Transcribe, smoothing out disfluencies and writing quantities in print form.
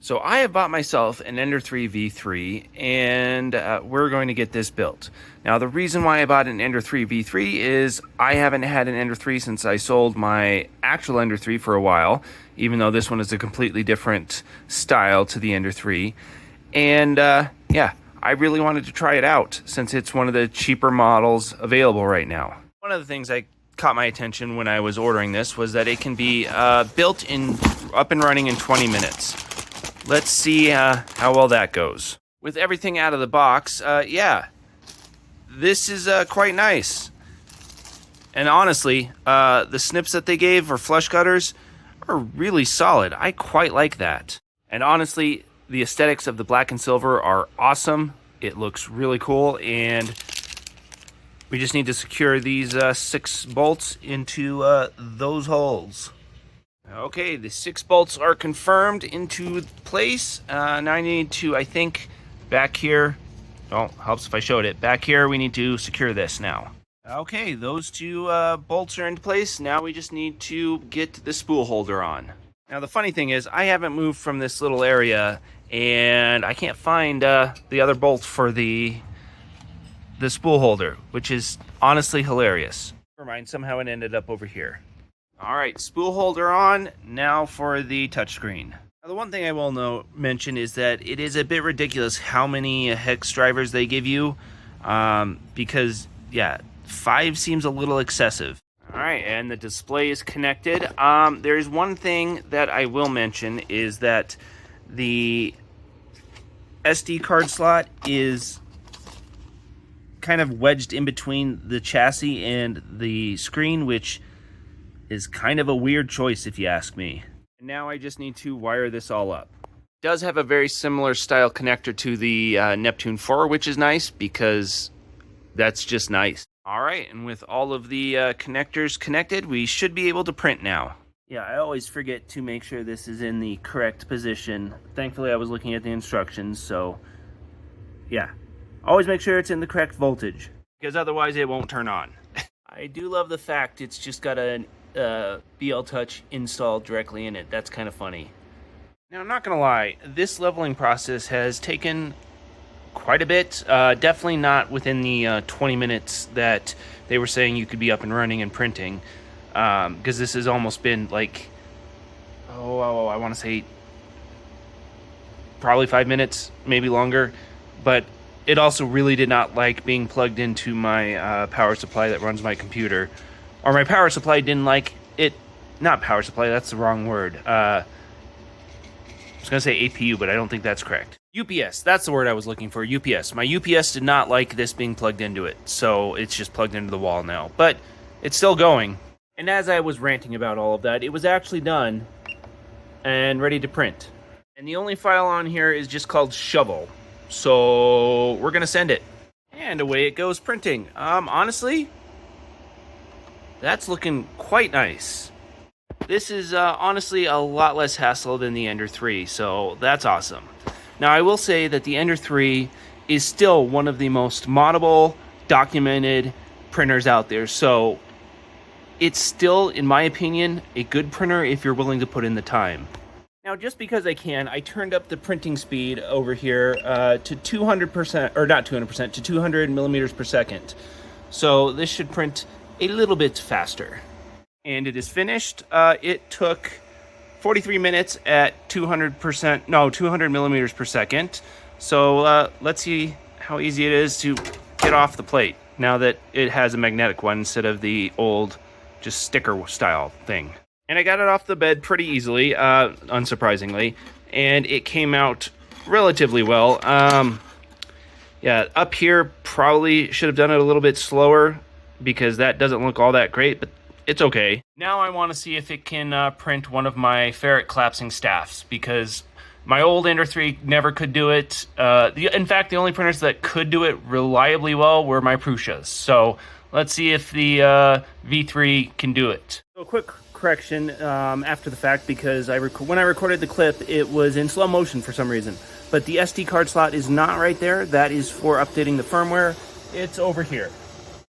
So I have bought myself an Ender 3 V3 and we're going to get this built. Now the reason why I bought an Ender 3 V3 is I haven't had an Ender 3 since I sold my actual Ender 3 for a while, even though this one is a completely different style to the Ender 3. And yeah, I really wanted to try it out since it's one of the cheaper models available right now. One of the things that caught my attention when I was ordering this was that it can be built in up and running in 20 minutes. Let's see how well that goes. With everything out of the box, yeah, this is quite nice. And honestly, the snips that they gave for flush cutters are really solid. I quite like that. And honestly, the aesthetics of the black and silver are awesome. It looks really cool, and we just need to secure these 6 bolts into those holes. Okay, the 6 bolts are confirmed into place. Now I need to, I think, back here, oh, helps if I showed it. Back here, we need to secure this now. Okay, those 2 bolts are into place. Now we just need to get the spool holder on. Now the funny thing is, I haven't moved from this little area, and I can't find the other bolt for the spool holder, which is honestly hilarious. Never mind, somehow it ended up over here. Alright, spool holder on, now for the touchscreen. Now, the one thing I will mention is that it is a bit ridiculous how many hex drivers they give you, because, yeah, 5 seems a little excessive. Alright, and the display is connected. There's one thing that I will mention is that the SD card slot is kind of wedged in between the chassis and the screen, which is kind of a weird choice if you ask me. And now I just need to wire this all up. It does have a very similar style connector to the Neptune 4, which is nice because that's just nice. Alright, and with all of the connectors connected, we should be able to print now. Yeah, I always forget to make sure this is in the correct position. Thankfully I was looking at the instructions, so yeah. Always make sure it's in the correct voltage, because otherwise it won't turn on. I do love the fact it's just got a BL Touch installed directly in it. That's kind of funny. Now, I'm not gonna lie, this leveling process has taken quite a bit. Definitely not within the 20 minutes that they were saying you could be up and running and printing, because this has almost been like, I want to say probably 5 minutes, maybe longer. But it also really did not like being plugged into my power supply that runs my computer. Or my power supply didn't like it. Not power supply, that's the wrong word. I was going to say APU, but I don't think that's correct. UPS, that's the word I was looking for, UPS. My UPS did not like this being plugged into it, so it's just plugged into the wall now. But it's still going. And as I was ranting about all of that, it was actually done and ready to print. And the only file on here is just called shovel. So we're going to send it. And away it goes printing. Honestly, that's looking quite nice. This is honestly a lot less hassle than the Ender 3, so that's awesome. Now I will say that the Ender 3 is still one of the most moddable, documented printers out there, so it's still, in my opinion, a good printer if you're willing to put in the time. Now, just because I can, I turned up the printing speed over here to 200%, or not 200%, to 200 millimeters per second. So this should print a little bit faster. And it is finished. It took 43 minutes at 200 millimeters per second. So let's see how easy it is to get off the plate now that it has a magnetic one instead of the old just sticker style thing. And I got it off the bed pretty easily, unsurprisingly, and it came out relatively well. Yeah, up here probably should have done it a little bit slower because that doesn't look all that great, but it's okay. Now I want to see if it can print one of my ferrite collapsing staffs, because my old Ender 3 never could do it. In fact, the only printers that could do it reliably well were my Prusa's. So let's see if the V3 can do it. So a quick correction after the fact, because when I recorded the clip, it was in slow motion for some reason. But the SD card slot is not right there. That is for updating the firmware. It's over here.